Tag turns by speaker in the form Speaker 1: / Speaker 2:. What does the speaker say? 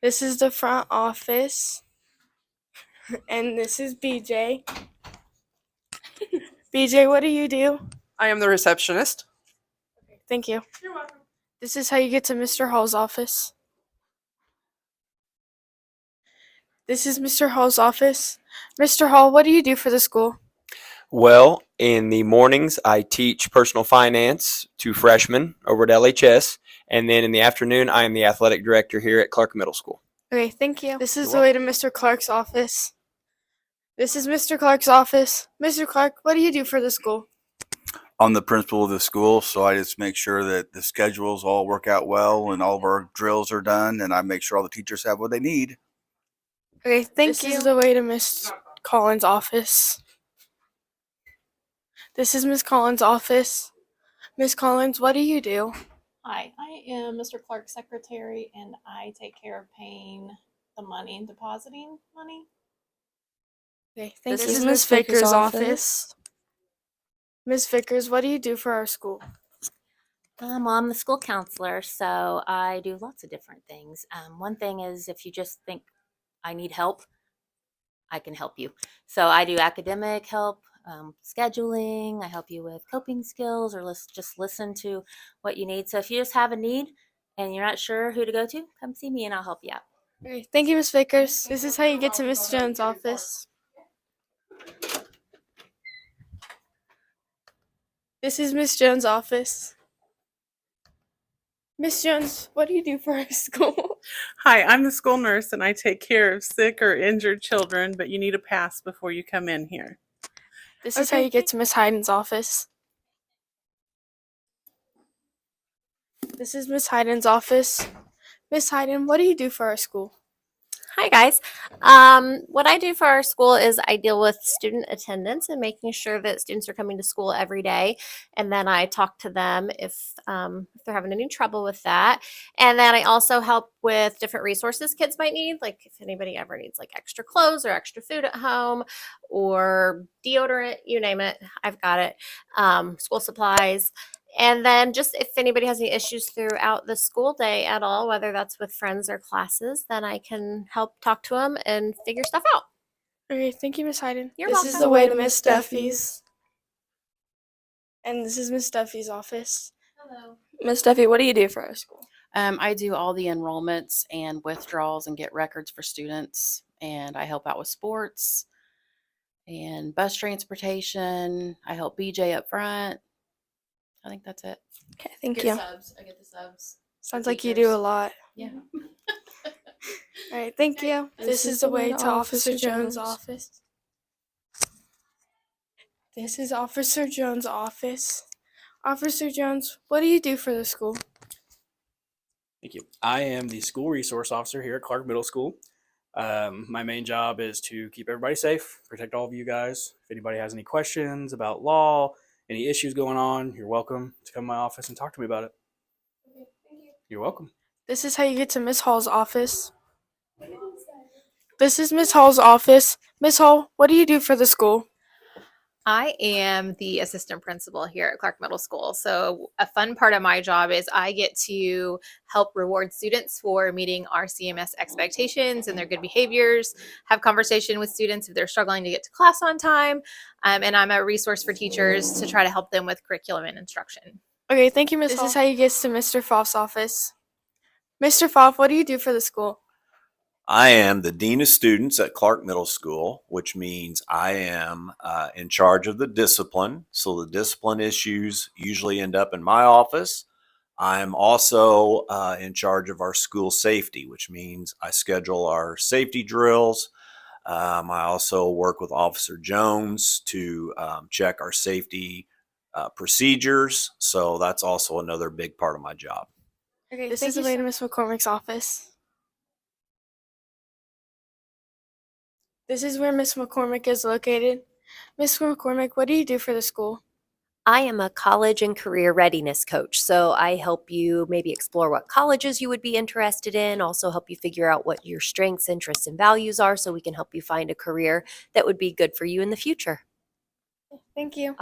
Speaker 1: This is the front office, and this is BJ. BJ, what do you do?
Speaker 2: I am the receptionist.
Speaker 1: Thank you. You're welcome. This is how you get to Mr. Hall's office. This is Mr. Hall's office. Mr. Hall, what do you do for the school?
Speaker 3: Well, in the mornings, I teach personal finance to freshmen over at LHS. And then in the afternoon, I am the athletic director here at Clark Middle School.
Speaker 1: Okay, thank you. This is the way to Mr. Clark's office. This is Mr. Clark's office. Mr. Clark, what do you do for the school?
Speaker 4: I'm the principal of the school, so I just make sure that the schedules all work out well and all of our drills are done, and I make sure all the teachers have what they need.
Speaker 1: Okay, thank you. This is the way to Miss Collins' office. This is Miss Collins' office. Miss Collins, what do you do?
Speaker 5: Hi, I am Mr. Clark's secretary, and I take care of paying the money, depositing money.
Speaker 1: Okay, thank you. This is Miss Vickers' office. Miss Vickers, what do you do for our school?
Speaker 6: I'm the school counselor, so I do lots of different things. One thing is if you just think I need help, I can help you. So I do academic help, scheduling. I help you with coping skills, or just listen to what you need. So if you just have a need and you're not sure who to go to, come see me and I'll help you out.
Speaker 1: Okay, thank you, Miss Vickers. This is how you get to Miss Jones' office. This is Miss Jones' office. Miss Jones, what do you do for our school?
Speaker 2: Hi, I'm the school nurse and I take care of sick or injured children, but you need a pass before you come in here.
Speaker 1: This is how you get to Miss Hayden's office. This is Miss Hayden's office. Miss Hayden, what do you do for our school?
Speaker 7: Hi guys. What I do for our school is I deal with student attendance and making sure that students are coming to school every day. And then I talk to them if they're having any trouble with that. And then I also help with different resources kids might need, like if anybody ever needs like extra clothes or extra food at home or deodorant, you name it, I've got it. School supplies. And then just if anybody has any issues throughout the school day at all, whether that's with friends or classes, then I can help talk to them and figure stuff out.
Speaker 1: Okay, thank you, Miss Hayden.
Speaker 7: You're
Speaker 1: this
Speaker 7: welcome.
Speaker 1: is the way to Miss Duffy's. And this is Miss Duffy's office.
Speaker 5: Hello.
Speaker 1: Miss Duffy, what do you do for our school?
Speaker 8: I do all the enrollments and withdrawals and get records for students, and I help out with sports and bus transportation. I help BJ up front. I think that's it.
Speaker 1: Okay, thank you.
Speaker 5: I get the subs.
Speaker 1: Sounds like you do a lot.
Speaker 8: Yeah.
Speaker 1: All right, thank you. This is the way to Officer Jones' office. This is Officer Jones' office. Officer Jones, what do you do for the school?
Speaker 9: Thank you. I am the school resource officer here at Clark Middle School. My main job is to keep everybody safe, protect all of you guys. If anybody has any questions about law, any issues going on, you're welcome to come to my office and talk to me about it.
Speaker 5: Okay, thank you.
Speaker 9: You're welcome.
Speaker 1: This is how you get to Miss Hall's office. This is Miss Hall's office. Miss Hall, what do you do for the school?
Speaker 10: I am the assistant principal here at Clark Middle School. So a fun part of my job is I get to help reward students for meeting our CMS expectations and their good behaviors, have conversation with students if they're struggling to get to class on time, and I'm a resource for teachers to try to help them with curriculum and instruction.
Speaker 1: Okay, thank you, Miss Hall. This is how you get to Mr. Foff's office. Mr. Foff, what do you do for the school?
Speaker 11: I am the Dean of Students at Clark Middle School, which means I am in charge of the discipline. So the discipline issues usually end up in my office. I'm also in charge of our school safety, which means I schedule our safety drills. I also work with Officer Jones to check our safety procedures. So that's also another big part of my job.
Speaker 1: Okay, this is the way to Miss McCormick's office. This is where Miss McCormick is located. Miss McCormick, what do you do for the school?
Speaker 7: I am a college and career readiness coach. So I help you maybe explore what colleges you would be interested in, also help you figure out what your strengths, interests, and values are so we can help you find a career that would be good for you in the future.
Speaker 1: Thank you.